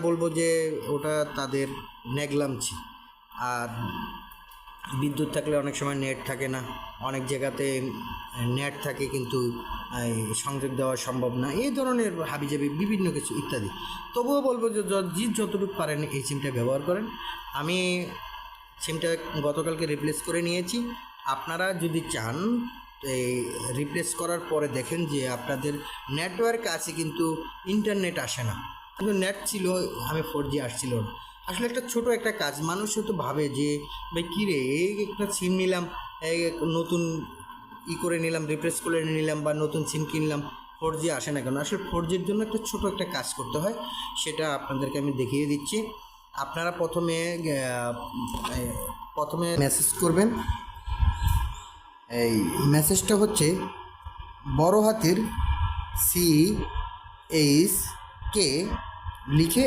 বলবো যে ওটা তাদের নেগলামছি। আর বিদ্যুৎ থাকলে অনেক সময় নেট থাকে না, অনেক জায়গাতে নেট থাকে কিন্তু এই সংযোগ দেওয়া সম্ভব না, এই ধরনের হাবিজাবি বিভিন্ন কিছু ইত্যাদি। তবুও বলবো যে যতটুকু পারেন এই সিমটা ব্যবহার করেন। আমি সিমটা গতকালকে রিপ্লেস করে নিয়েছি। আপনারা যদি চান এই রিপ্লেস করার পরে দেখেন যে আপনাদের নেটওয়ার্ক আছে কিন্তু ইন্টারনেট আসে না, কিন্তু নেট ছিল, আমি 4G আসছিল না। আসলে একটা ছোট একটা কাজ, মানুষ হয়তো ভাবে যে ভাই কী রে, এই একটা সিম নিলাম, এই নতুন করে নিলাম, রিপ্লেস করে নিলাম বা নতুন সিম কিনলাম, 4G আসে না কেন? আসলে 4Gর জন্য একটা ছোট একটা কাজ করতে হয়, সেটা আপনাদেরকে আমি দেখিয়ে দিচ্ছি। আপনারা প্রথমে মেসেজ করবেন। এই মেসেজটা হচ্ছে বড় হাতের CHK লিখে